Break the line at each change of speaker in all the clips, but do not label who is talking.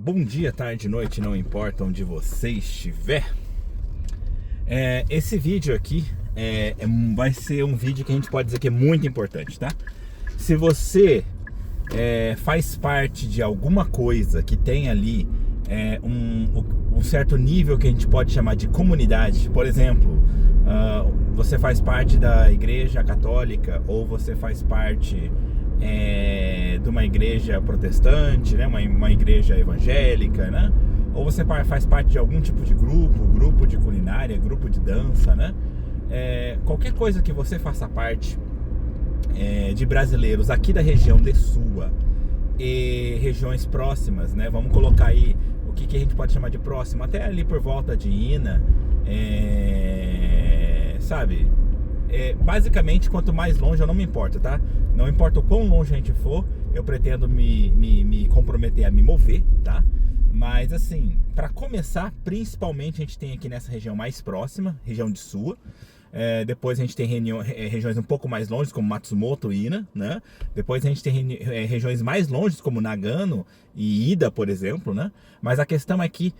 Bom dia, tarde, noite, não importa onde você estiver. Esse vídeo aqui vai ser um vídeo que a gente pode dizer que é muito importante, tá? Se você faz parte de alguma coisa que tem ali um certo nível que a gente pode chamar de comunidade, por exemplo, você faz parte da igreja católica ou você faz parte de uma igreja protestante, né? uma igreja evangélica, né? Ou você faz parte de algum tipo de grupo de culinária, grupo de dança, né? Qualquer coisa que você faça parte de brasileiros aqui da região de sua e regiões próximas, né? Vamos colocar aí o que a gente pode chamar de próximo, até ali por volta de Ina, sabe? Basicamente, quanto mais longe, eu não me importo, tá? Não importa o quão longe a gente for, eu pretendo me comprometer a me mover, tá? Mas assim, para começar, principalmente a gente tem aqui nessa região mais próxima, região de Sua. Depois a gente tem regiões um pouco mais longe, como Matsumoto e Ina, né? Depois a gente tem regiões mais longe, como Nagano e Ida, por exemplo, né? Mas a questão é que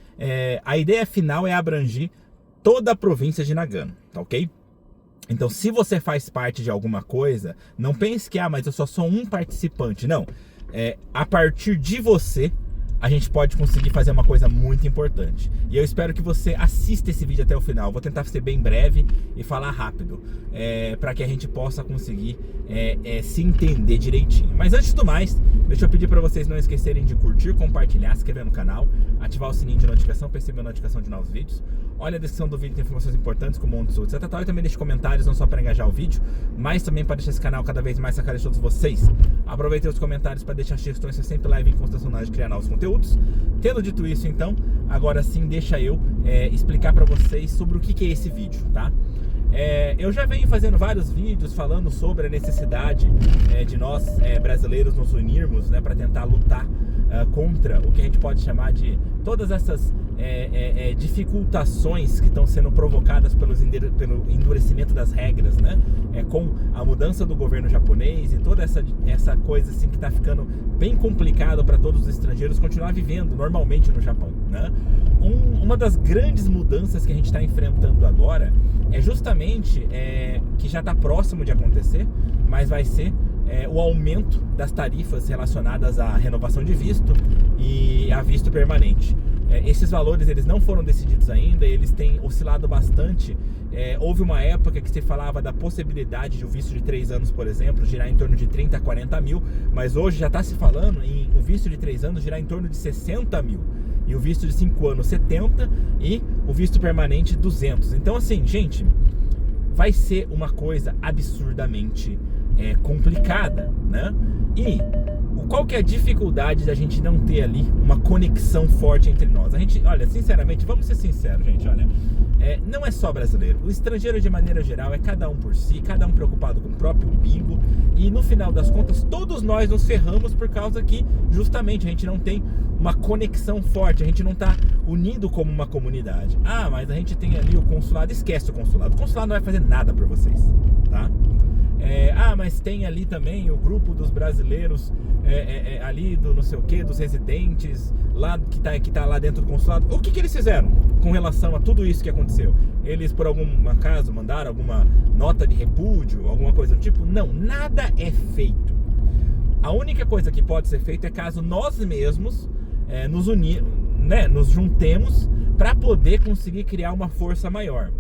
a ideia final é abranger toda a província de Nagano, tá ok? Então, se você faz parte de alguma coisa, não pense que, mas eu só sou um participante. Não, a partir de você, a gente pode conseguir fazer uma coisa muito importante. E eu espero que você assista esse vídeo até o final. Vou tentar ser bem breve e falar rápido, para que a gente possa conseguir se entender direitinho. Mas antes do mais, deixa eu pedir para vocês não esquecerem de curtir, compartilhar, se inscrever no canal, ativar o sininho de notificação para receber a notificação de novos vídeos. Olha a descrição do vídeo, tem informações importantes como onde sou, etc. E também deixe comentários, não só para engajar o vídeo, mas também para deixar esse canal cada vez mais sacado de todos vocês. Aproveitei os comentários para deixar sugestões, você sempre leve em consideração na hora de criar novos conteúdos. Tendo dito isso, então, agora sim deixa eu explicar para vocês sobre o que é esse vídeo, tá? Eu já venho fazendo vários vídeos falando sobre a necessidade de nós brasileiros nos unirmos, né, para tentar lutar contra o que a gente pode chamar de todas essas dificultações que estão sendo provocadas pelo endurecimento das regras, né? Com a mudança do governo japonês e toda essa coisa assim que está ficando bem complicado para todos os estrangeiros continuar vivendo normalmente no Japão, né? Uma das grandes mudanças que a gente está enfrentando agora é justamente que já está próximo de acontecer, mas vai ser o aumento das tarifas relacionadas à renovação de visto e a visto permanente. Esses valores eles não foram decididos ainda, eles têm oscilado bastante. Houve uma época que se falava da possibilidade de o visto de 3 anos, por exemplo, girar em torno de 30 a 40 mil, mas hoje já está se falando em o visto de 3 anos girar em torno de 60 mil, e o visto de 5 anos 70 e o visto permanente 200. Então assim, gente, vai ser uma coisa absurdamente complicada, né? E qual que é a dificuldade da gente não ter ali uma conexão forte entre nós? A gente, olha, sinceramente, vamos ser sinceros, gente, olha, não é só brasileiro. O estrangeiro, de maneira geral, é cada um por si, cada um preocupado com o próprio umbigo, e no final das contas, todos nós nos ferramos por causa que, justamente, a gente não tem uma conexão forte, a gente não está unido como uma comunidade. Mas a gente tem ali o consulado, esquece o consulado não vai fazer nada por vocês, tá? Mas tem ali também o grupo dos brasileiros ali do não sei o que, dos residentes lá que tá lá dentro do consulado. O que eles fizeram com relação a tudo isso que aconteceu? Eles por algum acaso mandaram alguma nota de repúdio, alguma coisa do tipo? Não, nada é feito. A única coisa que pode ser feita é caso nós mesmos nos unir, né, nos juntemos para poder conseguir criar uma força maior.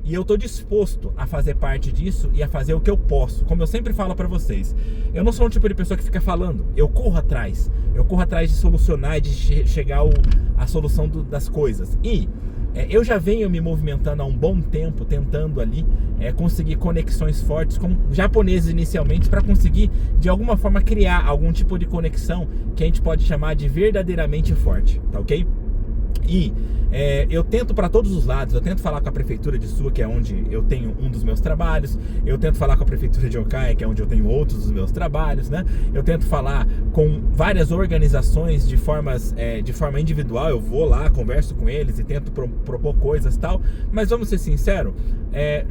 E eu tô disposto a fazer parte disso e a fazer o que eu posso. Como eu sempre falo pra vocês, eu não sou um tipo de pessoa que fica falando. Eu corro atrás de solucionar e de chegar à solução das coisas. E eu já venho me movimentando há um bom tempo, tentando ali conseguir conexões fortes com japoneses inicialmente, para conseguir de alguma forma criar algum tipo de conexão que a gente pode chamar de verdadeiramente forte, tá ok? E eu tento para todos os lados, eu tento falar com a prefeitura de Suwa, que é onde eu tenho um dos meus trabalhos, eu tento falar com a prefeitura de Okaya, que é onde eu tenho outros dos meus trabalhos, né? Eu tento falar com várias organizações de forma individual, eu vou lá, converso com eles e tento propor coisas e tal, mas vamos ser sinceros,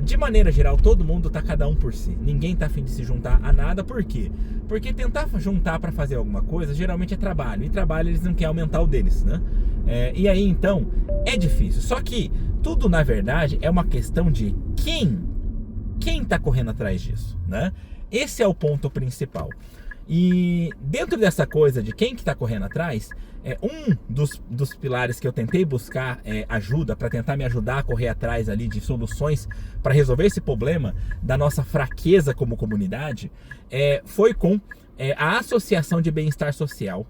de maneira geral, todo mundo tá cada um por si, ninguém tá a fim de se juntar a nada. Por quê? Porque tentar juntar para fazer alguma coisa, geralmente é trabalho, e trabalho eles não querem aumentar o deles, né? E aí então é difícil. Só que tudo na verdade é uma questão de quem está correndo atrás disso, né? Esse é o ponto principal. E dentro dessa coisa de quem que está correndo atrás, um dos pilares que eu tentei buscar ajuda, para tentar me ajudar a correr atrás ali de soluções para resolver esse problema da nossa fraqueza como comunidade, foi com a Associação de Bem-Estar Social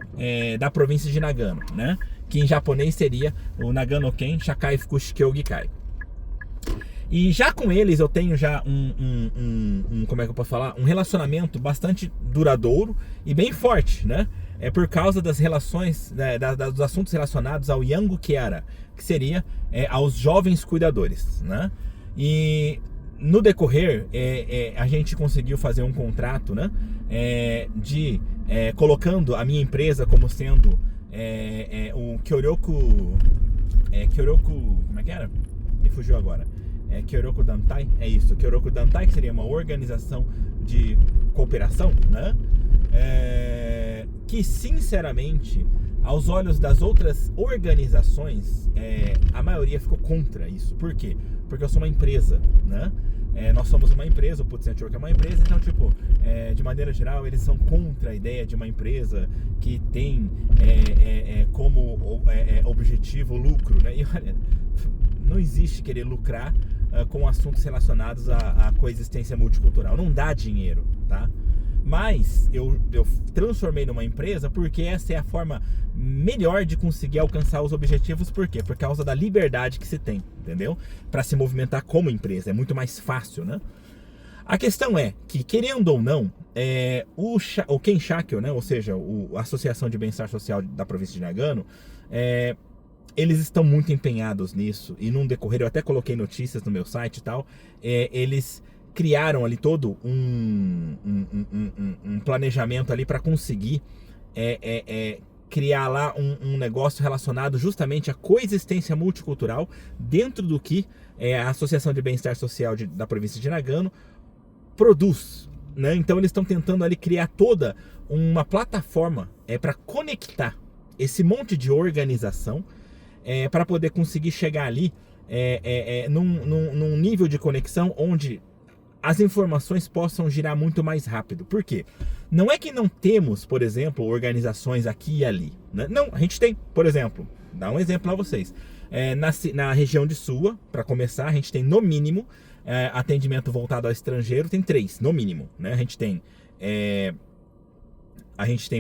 da província de Nagano, né? Que em japonês seria o Nagano-ken Shakai Fukushi Kyougikai. E já com eles eu tenho já como é que eu posso falar? Um relacionamento bastante duradouro e bem forte, né? Por causa das relações, dos assuntos relacionados ao Yango Kiara, que seria aos jovens cuidadores, né? E no decorrer, a gente conseguiu fazer um contrato, né? Colocando a minha empresa como sendo o Kyoryoku... como é que era? Me fugiu agora. Kyoryoku Dantai, é isso, Kyoryoku Dantai, que seria uma organização de cooperação, né? Que sinceramente, aos olhos das outras organizações, a maioria ficou contra isso. Por quê? Porque eu sou uma empresa, né? Nós somos uma empresa, o Putz Network é uma empresa, então tipo, de maneira geral eles são contra a ideia de uma empresa que tem como objetivo o lucro, né? E olha, não existe querer lucrar com assuntos relacionados à coexistência multicultural, não dá dinheiro, tá? Mas eu transformei numa empresa porque essa é a forma melhor de conseguir alcançar os objetivos. Por quê? Por causa da liberdade que se tem, entendeu? Para se movimentar como empresa, é muito mais fácil, né? A questão é que, querendo ou não, o Kenshakyo, né? Ou seja, a Associação de Bem-Estar Social da província de Nagano, eles estão muito empenhados nisso. E num decorrer, eu até coloquei notícias no meu site e tal, eles criaram ali todo um planejamento ali para conseguir criar lá um negócio relacionado justamente à coexistência multicultural dentro do que a Associação de Bem-Estar Social da província de Nagano produz, né? Então eles estão tentando ali criar toda uma plataforma para conectar esse monte de organização para poder conseguir chegar ali num nível de conexão onde as informações possam girar muito mais rápido. Por quê? Não é que não temos, por exemplo, organizações aqui e ali, né? Não, a gente tem, por exemplo, dá um exemplo a vocês. Na região de Suwa, para começar, a gente tem no mínimo atendimento voltado ao estrangeiro, tem 3, no mínimo, né? A gente tem,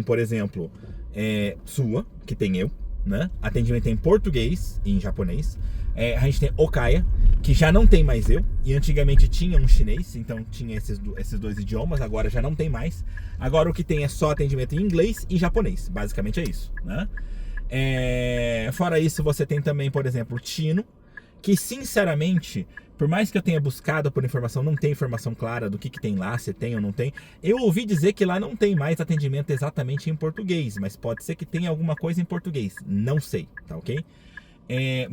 por exemplo, Suwa, que tem eu, né? Atendimento em português e em japonês. A gente tem Okaya, que já não tem mais eu, e antigamente tinha um chinês, então tinha esses 2 idiomas, agora já não tem mais. Agora o que tem é só atendimento em inglês e japonês, basicamente é isso, né? Fora isso, você tem também, por exemplo, o Tino, que sinceramente, por mais que eu tenha buscado por informação, não tem informação clara do que tem lá, se tem ou não tem. Eu ouvi dizer que lá não tem mais atendimento exatamente em português, mas pode ser que tenha alguma coisa em português, não sei, tá ok?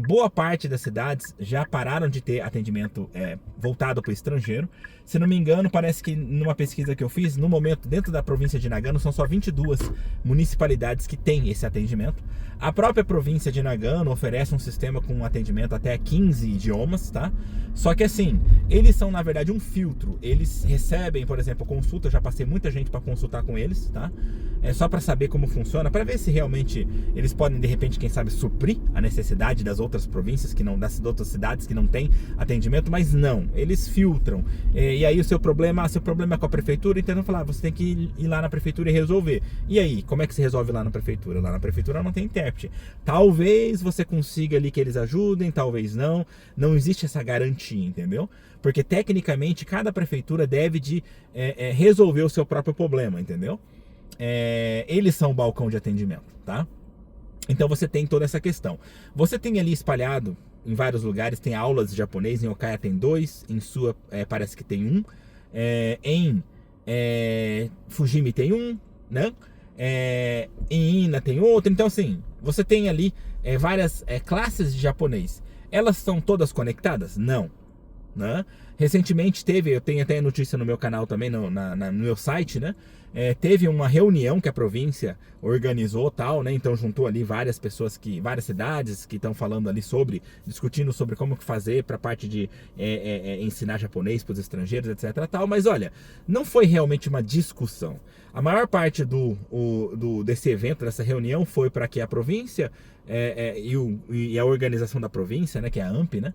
Boa parte das cidades já pararam de ter atendimento voltado para o estrangeiro. Se não me engano, parece que numa pesquisa que eu fiz, no momento, dentro da província de Nagano, são só 22 municipalidades que têm esse atendimento. A própria província de Nagano oferece um sistema com atendimento até 15 idiomas, tá? Só que assim, eles são na verdade um filtro. Eles recebem, por exemplo, consulta. Eu já passei muita gente para consultar com eles, tá? Só para saber como funciona, para ver se realmente eles podem, de repente, quem sabe, suprir a necessidade das outras províncias, das outras cidades que não têm atendimento, mas não, eles filtram. E aí o seu problema é com a prefeitura, então eu falar, você tem que ir lá na prefeitura e resolver. E aí, como é que se resolve lá na prefeitura? Lá na prefeitura não tem intérprete. Talvez você consiga ali que eles ajudem, talvez não. Não existe essa garantia, entendeu? Porque tecnicamente cada prefeitura deve resolver o seu próprio problema, entendeu? Eles são o balcão de atendimento, tá? Então você tem toda essa questão. Você tem ali espalhado em vários lugares, tem aulas de japonês, em Okaya tem 2, em Sua parece que tem 1, em Fujimi tem 1, né? Em Ina tem outro. Então assim, você tem ali várias classes de japonês. Elas são todas conectadas? Não, né? Recentemente eu tenho até notícia no meu canal também, no meu site, né? Teve uma reunião que a província organizou, tal, né? Então juntou ali várias pessoas, várias cidades que estão falando ali discutindo sobre como fazer para a parte de ensinar japonês para os estrangeiros, etc, tal. Mas olha, não foi realmente uma discussão. A maior parte desse evento, dessa reunião, foi para que a província e a organização da província, né, que é a AMP, né,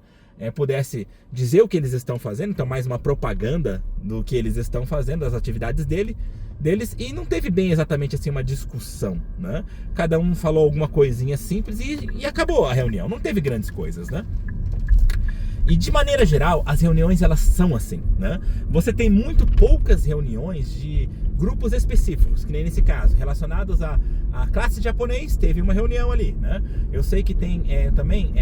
pudesse dizer o que eles estão fazendo. Então mais uma propaganda do que eles estão fazendo, das atividades deles, e não teve bem exatamente assim uma discussão, né? Cada um falou alguma coisinha simples e acabou a reunião, não teve grandes coisas, né? E de maneira geral, as reuniões elas são assim, né? Você tem muito poucas reuniões de grupos específicos, que nem nesse caso, relacionados à classe de japonês, teve uma reunião ali, né? Eu sei que tem também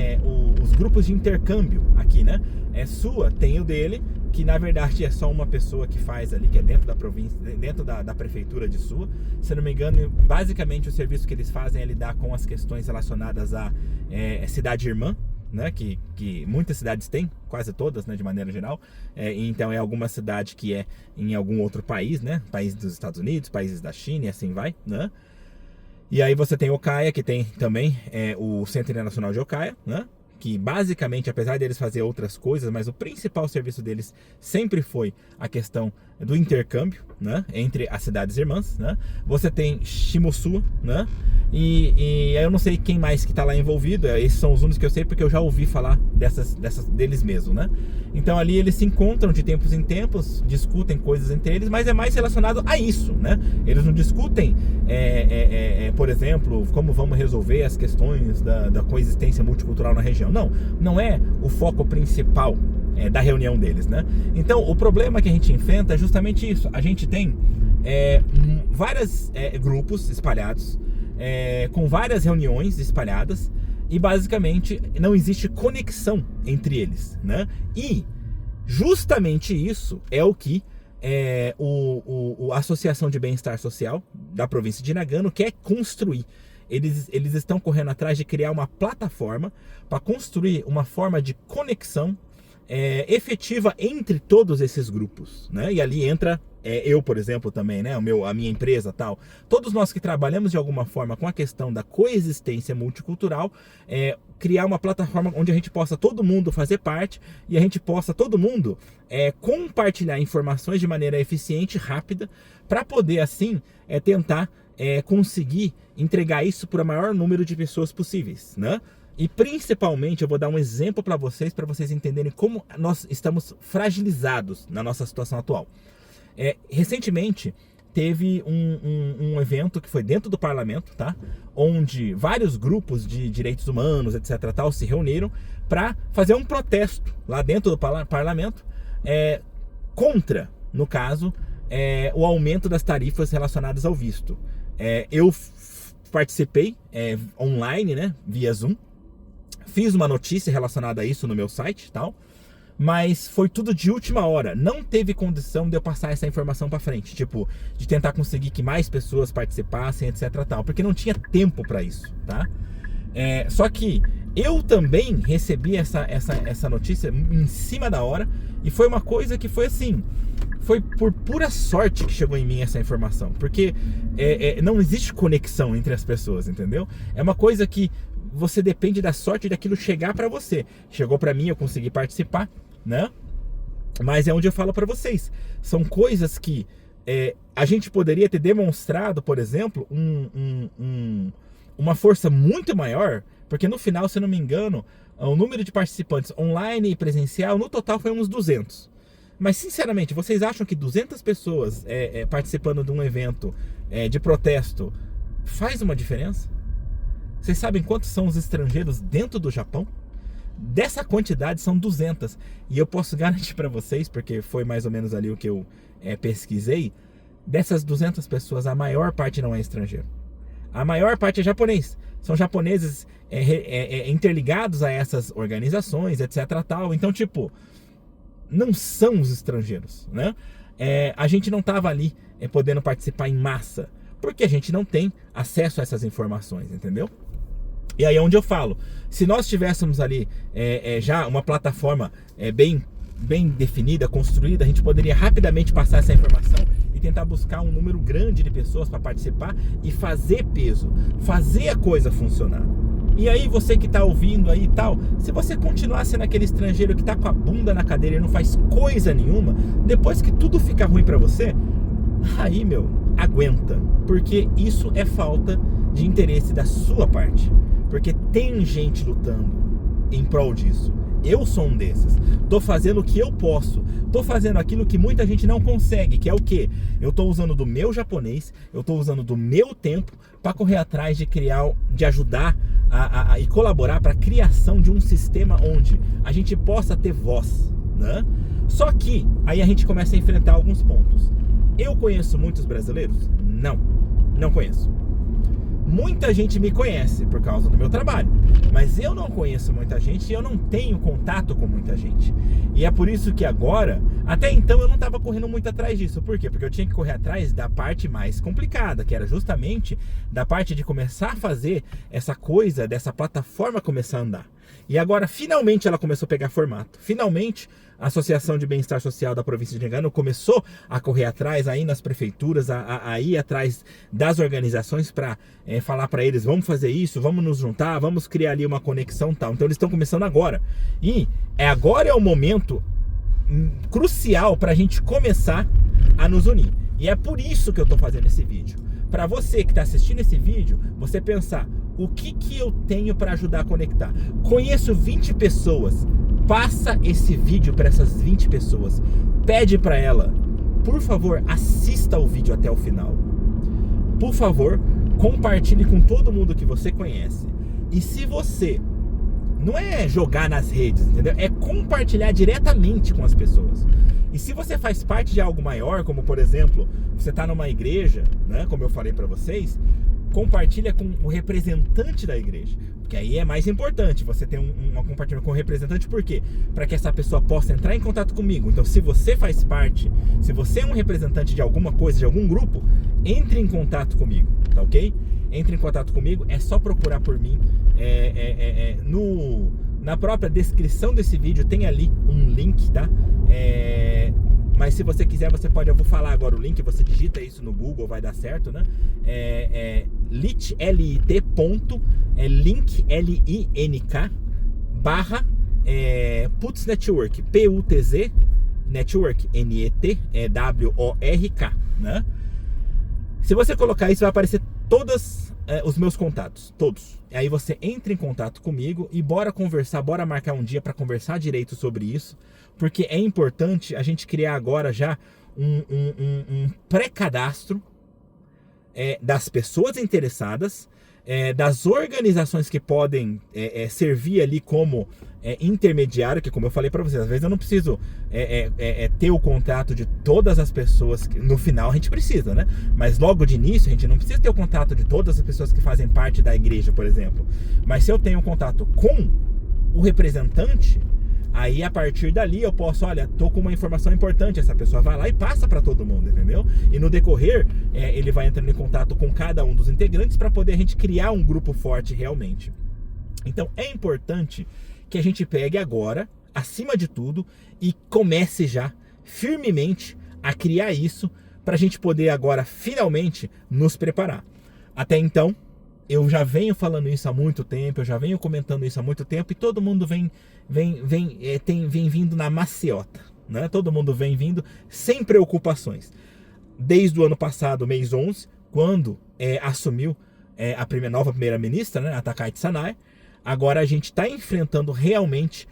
os grupos de intercâmbio aqui, né? Sua tem o dele, que na verdade é só uma pessoa que faz ali, que é dentro da província, dentro da prefeitura de Sua. Se não me engano, basicamente o serviço que eles fazem é lidar com as questões relacionadas à cidade irmã, né, que muitas cidades têm, quase todas, né, de maneira geral. Então é alguma cidade que é em algum outro país, né, país dos Estados Unidos, países da China e assim vai, né. E aí você tem Okaya, que tem também o Centro Internacional de Okaya, né, que basicamente, apesar deles fazer outras coisas, mas o principal serviço deles sempre foi a questão do intercâmbio, né, entre as cidades irmãs, né. Você tem Shimosuwa, né, e eu não sei quem mais que está lá envolvido. Esses são os únicos que eu sei porque eu já ouvi falar deles mesmo, né. Então ali eles se encontram de tempos em tempos, discutem coisas entre eles, mas é mais relacionado a isso, né. Eles não discutem, por exemplo, como vamos resolver as questões da coexistência multicultural na região. Não é o foco principal da reunião deles, né? Então o problema que a gente enfrenta é justamente isso. A gente tem vários grupos espalhados, com várias reuniões espalhadas, e basicamente não existe conexão entre eles, né? E justamente isso é o que a Associação de Bem-Estar Social da província de Nagano quer construir. Eles estão correndo atrás de criar uma plataforma para construir uma forma de conexão efetiva entre todos esses grupos, né? E ali entra eu, por exemplo, também, né? A minha empresa, tal. Todos nós que trabalhamos de alguma forma com a questão da coexistência multicultural, criar uma plataforma onde a gente possa todo mundo fazer parte e a gente possa todo mundo compartilhar informações de maneira eficiente, rápida, para poder assim tentar conseguir entregar isso para o maior número de pessoas possíveis, né? E principalmente eu vou dar um exemplo para vocês entenderem como nós estamos fragilizados na nossa situação atual. Recentemente teve um evento que foi dentro do parlamento, tá? Onde vários grupos de direitos humanos, etc, tal, se reuniram para fazer um protesto lá dentro do parlamento contra, no caso, o aumento das tarifas relacionadas ao visto. Eu participei online, né, via Zoom, fiz uma notícia relacionada a isso no meu site, tal, mas foi tudo de última hora. Não teve condição de eu passar essa informação para frente, tipo, de tentar conseguir que mais pessoas participassem, etc, tal, porque não tinha tempo para isso, tá? Só que eu também recebi essa notícia em cima da hora, e foi uma coisa que foi assim, foi por pura sorte que chegou em mim essa informação, porque não existe conexão entre as pessoas, entendeu? É uma coisa que você depende da sorte daquilo chegar para você. Chegou para mim, eu consegui participar, né? Mas é onde eu falo para vocês, são coisas que a gente poderia ter demonstrado, por exemplo, uma força muito maior, porque no final, se eu não me engano, o número de participantes online e presencial, no total foi uns 200. Mas sinceramente, vocês acham que 200 pessoas participando de um evento de protesto faz uma diferença? Vocês sabem quantos são os estrangeiros dentro do Japão? Dessa quantidade são 200. E eu posso garantir para vocês, porque foi mais ou menos ali o que eu pesquisei, dessas 200 pessoas, a maior parte não é estrangeiro. A maior parte é japonês. São japoneses interligados a essas organizações, etc. Tal. Então, tipo, não são os estrangeiros, né? A gente não estava ali podendo participar em massa, porque a gente não tem acesso a essas informações, entendeu? E aí é onde eu falo, se nós tivéssemos ali já uma plataforma bem definida, construída, a gente poderia rapidamente passar essa informação e tentar buscar um número grande de pessoas para participar e fazer peso, fazer a coisa funcionar. E aí você que está ouvindo aí e tal, se você continuar sendo aquele estrangeiro que está com a bunda na cadeira e não faz coisa nenhuma, depois que tudo fica ruim para você, aí, meu, aguenta, porque isso é falta de interesse da sua parte, porque tem gente lutando em prol disso. Eu sou um desses. Tô fazendo o que eu posso. Tô fazendo aquilo que muita gente não consegue, que é o quê? Eu tô usando do meu japonês, eu tô usando do meu tempo para correr atrás de criar, de ajudar e colaborar para a criação de um sistema onde a gente possa ter voz, né? Só que aí a gente começa a enfrentar alguns pontos. Eu conheço muitos brasileiros? Não conheço. Muita gente me conhece por causa do meu trabalho, mas eu não conheço muita gente e eu não tenho contato com muita gente. E é por isso que agora, até então eu não estava correndo muito atrás disso. Por quê? Porque eu tinha que correr atrás da parte mais complicada, que era justamente da parte de começar a fazer essa coisa, dessa plataforma começar a andar. E agora, finalmente, ela começou a pegar formato. Finalmente, a Associação de Bem-Estar Social da província de Nagano começou a correr atrás, aí nas prefeituras, a ir atrás das organizações para falar para eles, vamos fazer isso, vamos nos juntar, vamos criar ali uma conexão e tal. Então, eles estão começando agora. E agora é o momento crucial para a gente começar a nos unir. E é por isso que eu estou fazendo esse vídeo. Para você que está assistindo esse vídeo, você pensar, o que eu tenho para ajudar a conectar? Conheço 20 pessoas. Passa esse vídeo para essas 20 pessoas. Pede para ela, por favor, assista o vídeo até o final. Por favor, compartilhe com todo mundo que você conhece. E se você não é jogar nas redes, entendeu? É compartilhar diretamente com as pessoas. E se você faz parte de algo maior, como por exemplo, você está numa igreja, né, como eu falei para vocês, compartilha com o representante da igreja, porque aí é mais importante você ter uma compartilhamento com o representante. Por quê? Para que essa pessoa possa entrar em contato comigo. Então, se você faz parte, se você é um representante de alguma coisa, de algum grupo, entre em contato comigo, tá ok? Entre em contato comigo, é só procurar por mim. Na própria descrição desse vídeo tem ali um link, tá? Mas se você quiser, você pode, eu vou falar agora o link, você digita isso no Google, vai dar certo, né? lit, L-I-T, ponto, link, L-I-N-K, barra, Putz Network, P-U-T-Z, Network, N-E-T, W-O-R-K, né? Se você colocar isso, vai aparecer todos os meus contatos, todos. Aí você entra em contato comigo e bora conversar, bora marcar um dia para conversar direito sobre isso, porque é importante a gente criar agora já um pré-cadastro das pessoas interessadas, das organizações que podem servir ali como intermediário, que como eu falei para vocês, às vezes eu não preciso ter o contato de todas as pessoas, que no final a gente precisa, né? Mas logo de início a gente não precisa ter o contato de todas as pessoas que fazem parte da igreja, por exemplo. Mas se eu tenho contato com o representante, aí a partir dali eu posso, olha, tô com uma informação importante, essa pessoa vai lá e passa para todo mundo, entendeu? E no decorrer, ele vai entrando em contato com cada um dos integrantes para poder a gente criar um grupo forte realmente. Então é importante que a gente pegue agora, acima de tudo, e comece já firmemente a criar isso para a gente poder agora finalmente nos preparar. Até então, eu já venho falando isso há muito tempo, eu já venho comentando isso há muito tempo e todo mundo vem vindo na maciota, né? Todo mundo vem vindo sem preocupações. Desde o ano passado, mês 11, quando assumiu a nova primeira-ministra, né, a Takaichi Sanae, agora a gente está enfrentando realmente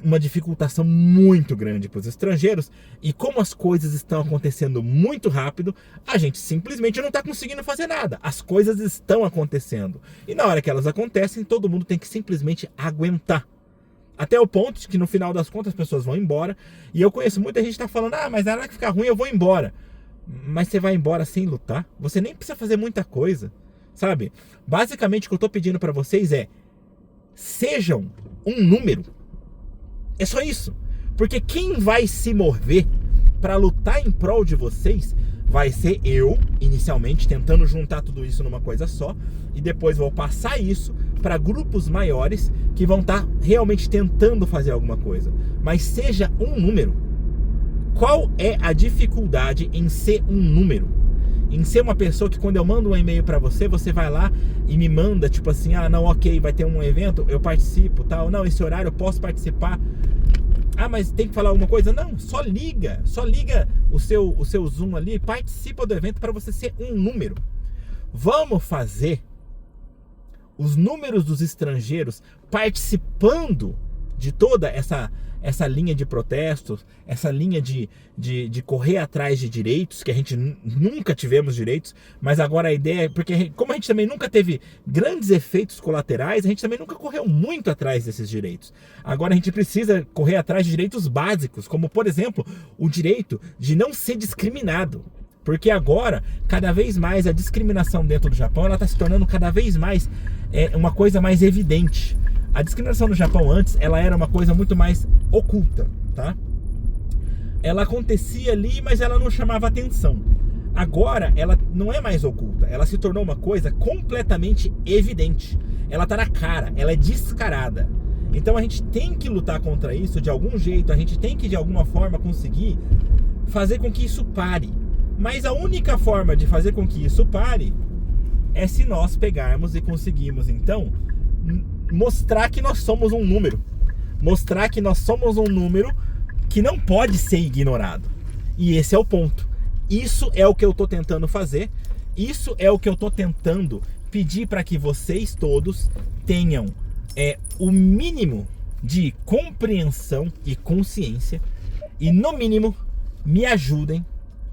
uma dificultação muito grande para os estrangeiros, e como as coisas estão acontecendo muito rápido, a gente simplesmente não está conseguindo fazer nada. As coisas estão acontecendo, e na hora que elas acontecem, todo mundo tem que simplesmente aguentar. Até o ponto de que no final das contas as pessoas vão embora, e eu conheço muita gente que está falando, mas na hora que ficar ruim eu vou embora. Mas você vai embora sem lutar? Você nem precisa fazer muita coisa. sabe? Basicamente o que eu tô pedindo para vocês é: sejam um número. É só isso. Porque quem vai se mover para lutar em prol de vocês vai ser eu, inicialmente, tentando juntar tudo isso numa coisa só, e depois vou passar isso para grupos maiores que vão estar realmente tentando fazer alguma coisa. Mas seja um número. Qual é a dificuldade em ser um número? Em ser uma pessoa que quando eu mando um e-mail para você, você vai lá e me manda, tipo assim, ah, não, ok, vai ter um evento, eu participo, tal, não, esse horário eu posso participar. Ah, mas tem que falar alguma coisa? Não, só liga o seu Zoom ali, participa do evento para você ser um número. Vamos fazer os números dos estrangeiros participando de toda essa linha de protestos, essa linha de correr atrás de direitos, que a gente nunca tivemos direitos, mas agora a ideia é, porque como a gente também nunca teve grandes efeitos colaterais, a gente também nunca correu muito atrás desses direitos. Agora a gente precisa correr atrás de direitos básicos, como por exemplo, o direito de não ser discriminado. Porque agora, cada vez mais, a discriminação dentro do Japão, ela está se tornando cada vez mais uma coisa mais evidente. A discriminação no Japão antes, ela era uma coisa muito mais oculta, tá? Ela acontecia ali, mas ela não chamava atenção. Agora, ela não é mais oculta, ela se tornou uma coisa completamente evidente. Ela tá na cara, ela é descarada. Então a gente tem que lutar contra isso de algum jeito, a gente tem que de alguma forma conseguir fazer com que isso pare. Mas a única forma de fazer com que isso pare é se nós pegarmos e conseguirmos, então, mostrar que nós somos um número. Mostrar que nós somos um número que não pode ser ignorado. E esse é o ponto. Isso é o que eu estou tentando fazer. Isso é o que eu estou tentando pedir para que vocês todos tenham o mínimo de compreensão e consciência. E, no mínimo, me ajudem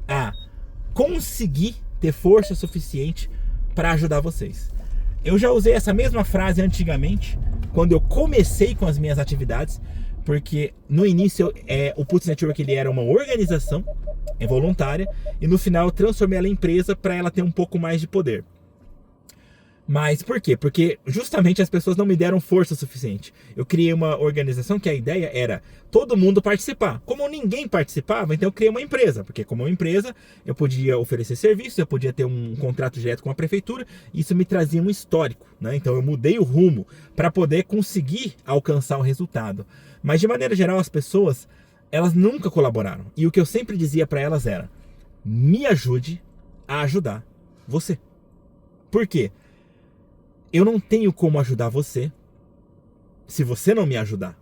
a conseguir ter força suficiente para ajudar vocês. Eu já usei essa mesma frase antigamente, quando eu comecei com as minhas atividades, porque no início o Putz Network ele era uma organização voluntária, e no final eu transformei ela em empresa para ela ter um pouco mais de poder. Mas por quê? Porque justamente as pessoas não me deram força suficiente. Eu criei uma organização que a ideia era todo mundo participar. Como ninguém participava, então eu criei uma empresa. Porque como uma empresa, eu podia oferecer serviços, eu podia ter um contrato direto com a prefeitura. E isso me trazia um histórico, né? Então eu mudei o rumo para poder conseguir alcançar o resultado. Mas de maneira geral, as pessoas, elas nunca colaboraram. E o que eu sempre dizia para elas era: me ajude a ajudar você. Por quê? Eu não tenho como ajudar você se você não me ajudar.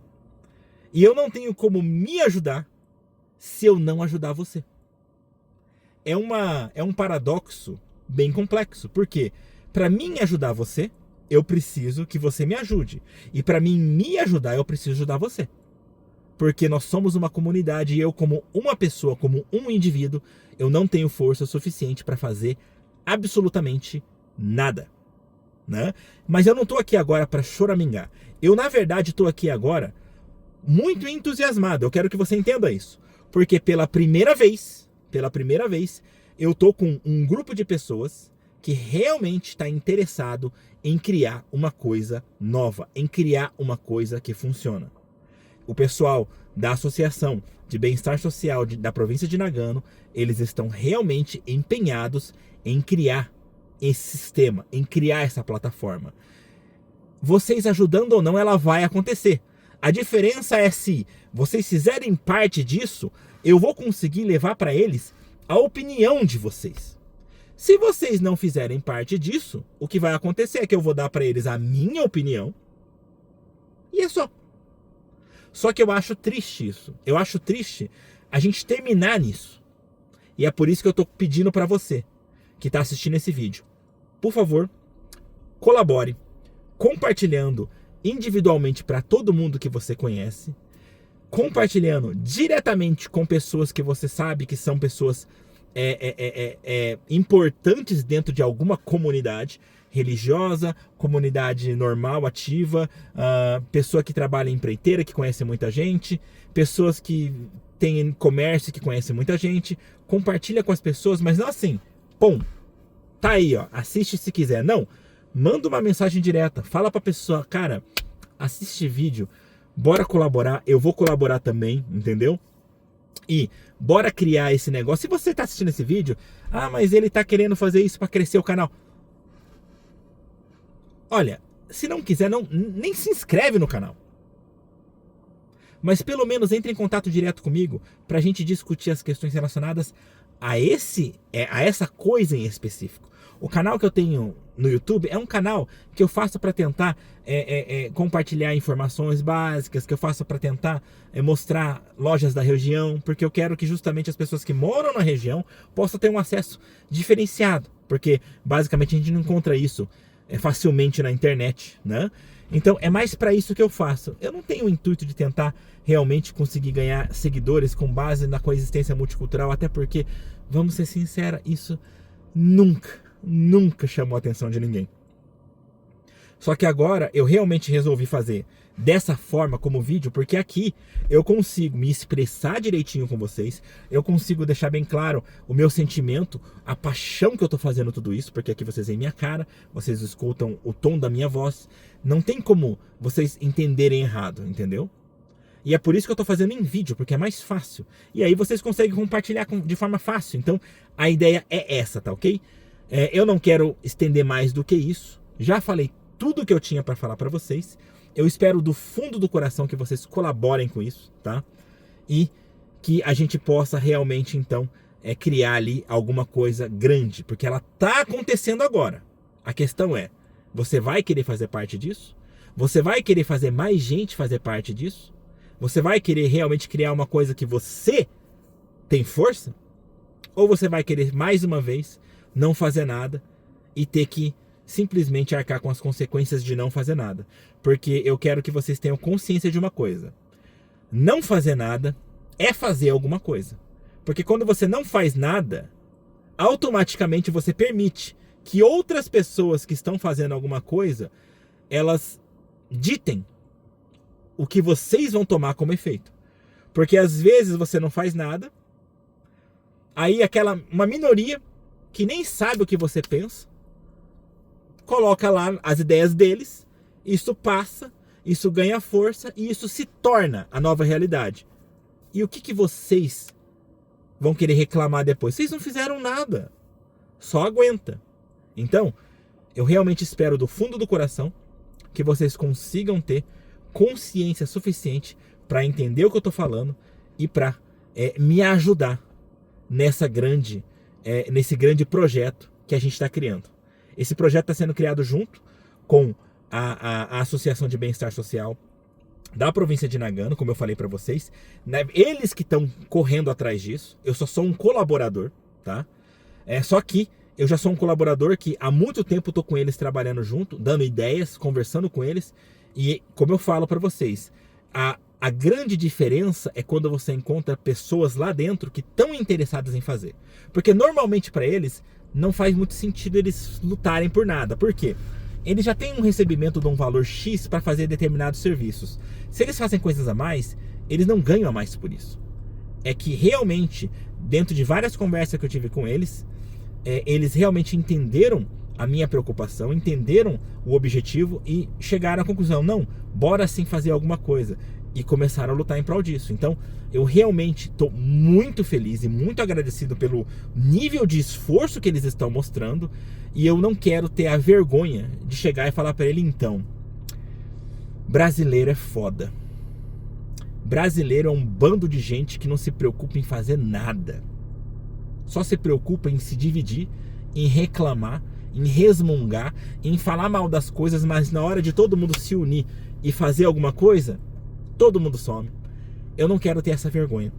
E eu não tenho como me ajudar se eu não ajudar você. É um paradoxo bem complexo. Porque para mim ajudar você, eu preciso que você me ajude. E para mim me ajudar, eu preciso ajudar você. Porque nós somos uma comunidade e eu, como uma pessoa, como um indivíduo, eu não tenho força suficiente para fazer absolutamente nada. Né? Mas eu não estou aqui agora para choramingar. Eu, na verdade, estou aqui agora muito entusiasmado. Eu quero que você entenda isso. Porque pela primeira vez, eu estou com um grupo de pessoas que realmente está interessado em criar uma coisa nova, em criar uma coisa que funciona. O pessoal da Associação de Bem-Estar Social da província de Nagano, eles estão realmente empenhados em criar esse sistema, em criar essa plataforma. Vocês ajudando ou não, ela vai acontecer. A diferença é se vocês fizerem parte disso, eu vou conseguir levar para eles a opinião de vocês. Se vocês não fizerem parte disso, o que vai acontecer é que eu vou dar para eles a minha opinião e é só. Só que eu acho triste isso. Eu acho triste a gente terminar nisso. E é por isso que eu estou pedindo para você que está assistindo esse vídeo: por favor, colabore, compartilhando individualmente para todo mundo que você conhece, compartilhando diretamente com pessoas que você sabe que são pessoas importantes dentro de alguma comunidade religiosa, comunidade normal, ativa, pessoa que trabalha em empreiteira, que conhece muita gente, pessoas que têm comércio, que conhecem muita gente. Compartilha com as pessoas, mas não assim, pum, tá aí, ó, assiste se quiser. Não, manda uma mensagem direta, fala pra pessoa, cara, assiste vídeo, bora colaborar, eu vou colaborar também, entendeu? E bora criar esse negócio. Se você tá assistindo esse vídeo, mas ele tá querendo fazer isso pra crescer o canal. Olha, se não quiser, nem se inscreve no canal. Mas pelo menos entre em contato direto comigo pra gente discutir as questões relacionadas a essa coisa em específico. O canal que eu tenho no YouTube é um canal que eu faço para tentar compartilhar informações básicas, que eu faço para tentar mostrar lojas da região, porque eu quero que justamente as pessoas que moram na região possam ter um acesso diferenciado, porque basicamente a gente não encontra isso facilmente na internet, né? Então é mais para isso que eu faço. Eu não tenho o intuito de tentar realmente conseguir ganhar seguidores com base na coexistência multicultural, até porque, vamos ser sinceros, isso nunca chamou a atenção de ninguém. Só que agora eu realmente resolvi fazer dessa forma como vídeo, porque aqui eu consigo me expressar direitinho com vocês, eu consigo deixar bem claro o meu sentimento, a paixão que eu tô fazendo tudo isso, porque aqui vocês veem minha cara, vocês escutam o tom da minha voz, não tem como vocês entenderem errado, entendeu? E é por isso que eu tô fazendo em vídeo, porque é mais fácil. E aí vocês conseguem compartilhar de forma fácil. Então a ideia é essa, tá ok? Eu não quero estender mais do que isso. Já falei tudo que eu tinha para falar para vocês. Eu espero do fundo do coração que vocês colaborem com isso, tá? E que a gente possa realmente, então, criar ali alguma coisa grande. Porque ela tá acontecendo agora. A questão é, você vai querer fazer parte disso? Você vai querer fazer mais gente fazer parte disso? Você vai querer realmente criar uma coisa que você tem força? Ou você vai querer, mais uma vez, não fazer nada e ter que simplesmente arcar com as consequências de não fazer nada? Porque eu quero que vocês tenham consciência de uma coisa. Não fazer nada é fazer alguma coisa. Porque quando você não faz nada, automaticamente você permite que outras pessoas que estão fazendo alguma coisa, elas ditem o que vocês vão tomar como efeito. Porque às vezes você não faz nada, aí uma minoria que nem sabe o que você pensa, coloca lá as ideias deles, isso passa, isso ganha força e isso se torna a nova realidade. E o que vocês vão querer reclamar depois? Vocês não fizeram nada, só aguenta. Então, eu realmente espero do fundo do coração que vocês consigam ter consciência suficiente para entender o que eu estou falando e para me ajudar nesse grande projeto que a gente está criando. Esse projeto está sendo criado junto com a Associação de Bem-Estar Social da província de Nagano, como eu falei para vocês, né? Eles que estão correndo atrás disso, eu só sou um colaborador, tá? Só que eu já sou um colaborador que há muito tempo estou com eles trabalhando junto, dando ideias, conversando com eles. E como eu falo para vocês, a grande diferença é quando você encontra pessoas lá dentro que estão interessadas em fazer. Porque normalmente para eles não faz muito sentido eles lutarem por nada. Por quê? Eles já têm um recebimento de um valor X para fazer determinados serviços. Se eles fazem coisas a mais, eles não ganham a mais por isso. É que realmente, dentro de várias conversas que eu tive com eles, eles realmente entenderam a minha preocupação, entenderam o objetivo e chegaram à conclusão, não, bora sim fazer alguma coisa. E começaram a lutar em prol disso. Então, eu realmente estou muito feliz e muito agradecido pelo nível de esforço que eles estão mostrando. E eu não quero ter a vergonha de chegar e falar para ele, então, brasileiro é foda. Brasileiro é um bando de gente que não se preocupa em fazer nada. Só se preocupa em se dividir, em reclamar, em resmungar, em falar mal das coisas, mas na hora de todo mundo se unir e fazer alguma coisa, todo mundo some. Eu não quero ter essa vergonha.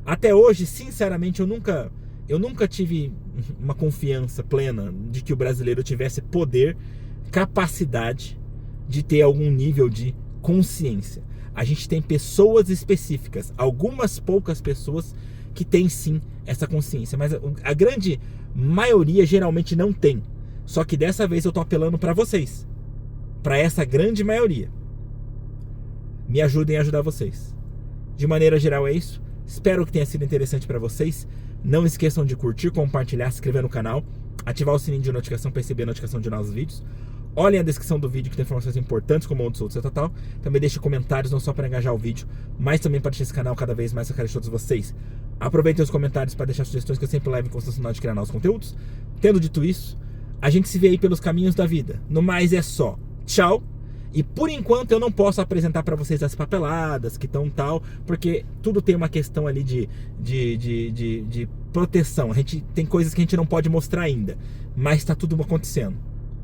Até hoje, sinceramente, eu nunca tive uma confiança plena de que o brasileiro tivesse poder, capacidade de ter algum nível de consciência. A gente tem pessoas específicas, algumas poucas pessoas que têm sim essa consciência, mas a grande maioria geralmente não tem. Só que dessa vez eu tô apelando para vocês, para essa grande maioria. Me ajudem a ajudar vocês. De maneira geral é isso. Espero que tenha sido interessante para vocês. Não esqueçam de curtir, compartilhar, se inscrever no canal. ativar o sininho de notificação para receber a notificação de novos vídeos. Olhem a descrição do vídeo que tem informações importantes como onde sou do seu total. Também deixe comentários, não só para engajar o vídeo, mas também para deixar esse canal cada vez mais a cara de todos vocês. Aproveitem os comentários para deixar sugestões que eu sempre levo em consideração de criar novos conteúdos. Tendo dito isso, a gente se vê aí pelos caminhos da vida. No mais é só. Tchau. E por enquanto eu não posso apresentar para vocês as papeladas que estão tal, porque tudo tem uma questão ali de proteção. A gente tem coisas que a gente não pode mostrar ainda, mas está tudo acontecendo.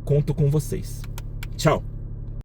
Conto com vocês. Tchau.